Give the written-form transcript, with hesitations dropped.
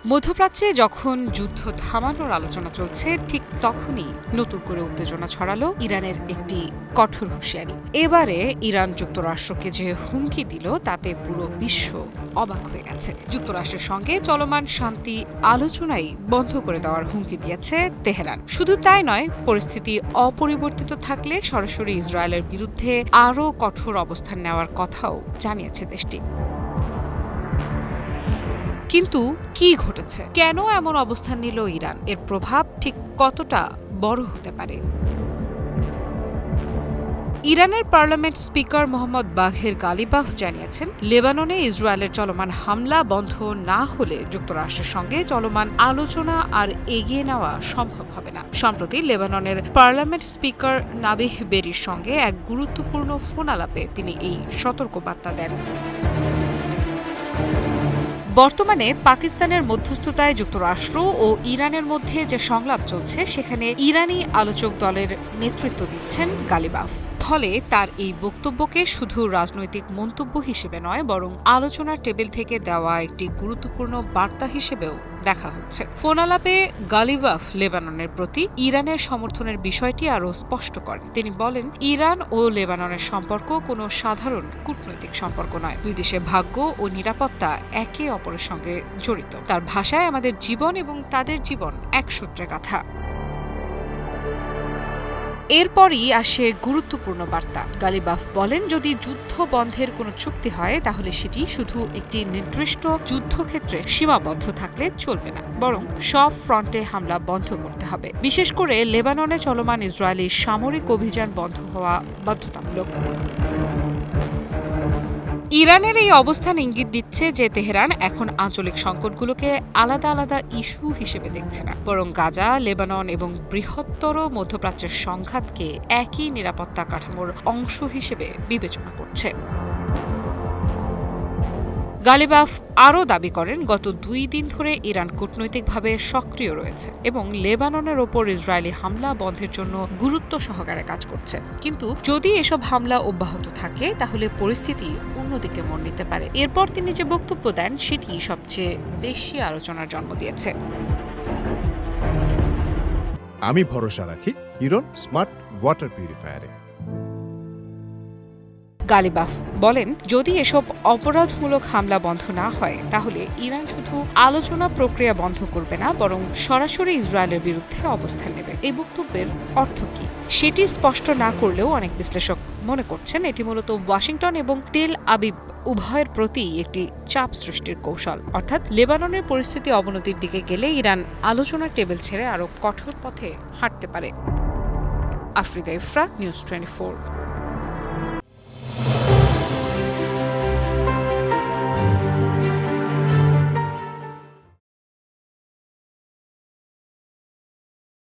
মধ্যপ্রাচ্যে যখন যুদ্ধ থামানোর আলোচনা চলছে ঠিক তখনই নতুন করে উত্তেজনা ছড়ালো ইরানের একটি কঠোর হুঁশিয়ারি। এবারে ইরান যুক্তরাষ্ট্রকে যে হুমকি দিল তাতে পুরো বিশ্ব অবাক হয়ে গেছে। যুক্তরাষ্ট্রের সঙ্গে চলমান শান্তি আলোচনাই বন্ধ করে দেওয়ার হুমকি দিয়েছে তেহরান। শুধু তাই নয়, পরিস্থিতি অপরিবর্তিত থাকলে সরাসরি ইসরায়েলের বিরুদ্ধে আরও কঠোর অবস্থান নেওয়ার কথাও জানিয়েছে দেশটি। কিন্তু কি ঘটেছে? কেন এমন অবস্থান নিল ইরান? এর প্রভাব ঠিক কতটা বড় হতে পারে? ইরানের পার্লামেন্ট স্পিকার মোহাম্মদ বাঘের গালিবাফ জানিয়েছেন, লেবাননে ইসরায়েলের চলমান হামলা বন্ধ না হলে যুক্তরাষ্ট্রের সঙ্গে চলমান আলোচনা আর এগিয়ে নেওয়া সম্ভব হবে না। সম্প্রতি লেবাননের পার্লামেন্ট স্পিকার নাবিহ বেরির সঙ্গে এক গুরুত্বপূর্ণ ফোন আলাপে তিনি এই সতর্কবার্তা দেন। বর্তমানে পাকিস্তানের মধ্যস্থতায় যুক্তরাষ্ট্র ও ইরানের মধ্যে যে সংলাপ চলছে সেখানে ইরানি আলোচক দলের নেতৃত্ব দিচ্ছেন গালিবাফ। ফলে তার এই বক্তব্যকে শুধু রাজনৈতিক মন্তব্য হিসেবে নয়, বরং আলোচনার টেবিল থেকে দেওয়া একটি গুরুত্বপূর্ণ বার্তা হিসেবেও দেখা হচ্ছে। ফোন আলাপে গালিবাফ লেবাননের প্রতি ইরানের সমর্থনের বিষয়টি আরও স্পষ্ট করেন। তিনি বলেন, ইরান ও লেবাননের সম্পর্ক কোনো সাধারণ কূটনৈতিক সম্পর্ক নয়। দুই দেশের ভাগ্য ও নিরাপত্তা একে অপরের সঙ্গে জড়িত। তার ভাষায়, আমাদের জীবন এবং তাদের জীবন এক সূত্রে গাঁথা। এরপরই আসে গুরুত্বপূর্ণ বার্তা। গালিবাফ বলেন, যদি যুদ্ধ বন্ধের কোনো চুক্তি হয় তাহলে সেটি শুধু একটি নির্দিষ্ট যুদ্ধক্ষেত্রে সীমাবদ্ধ থাকলে চলবে না, বরং সব ফ্রন্টে হামলা বন্ধ করতে হবে। বিশেষ করে লেবাননে চলমান ইসরায়েলি সামরিক অভিযান বন্ধ হওয়া বাধ্যতামূলক। ইরানের এই অবস্থান ইঙ্গিত দিচ্ছে যে তেহরান এখন আঞ্চলিক সংকটগুলোকে আলাদা আলাদা ইস্যু হিসেবে দেখছে না, বরং গাজা, লেবানন এবং বৃহত্তর মধ্যপ্রাচ্যের সংঘাতকে একই নিরাপত্তা কাঠামোর অংশ হিসেবে বিবেচনা করছে। গালিবাফ আরও দাবি করেন, গত 2 দিন ধরে ইরান কূটনৈতিকভাবে সক্রিয় রয়েছে এবং লেবাননের ওপর ইসরায়েলি হামলা বন্ধের জন্য গুরুত্ব সহকারে কাজ করছে। কিন্তু যদি এসব হামলা অব্যাহত থাকে তাহলে পরিস্থিতি অন্যদিকে মোড় নিতে পারে। এরপর তিনি যে বক্তব্য দেন সেটি সবচেয়ে বেশি আলোচনার জন্ম দিয়েছে। আমি ভরসা রাখি হিরন স্মার্ট ওয়াটার পিউরিফায়ারে। গালিবাফ বলেন, যদি এসব অপরাধমূলক হামলা বন্ধ না হয় তাহলে ইরান শুধু আলোচনা প্রক্রিয়া বন্ধ করবে না, বরং সরাসরি ইসরায়েলের বিরুদ্ধে অবস্থান নেবে। এই বক্তব্যের অর্থ কি সেটি স্পষ্ট না করলেও অনেক বিশ্লেষক মনে করছেন এটি মূলত ওয়াশিংটন এবং তেল আবিব উভয়ের প্রতি একটি চাপ সৃষ্টির কৌশল। অর্থাৎ লেবাননের পরিস্থিতি অবনতির দিকে গেলে ইরান আলোচনার টেবিল ছেড়ে আরও কঠোর পথে হাঁটতে পারে। আফরিদা ইফরা, নিউজ 24।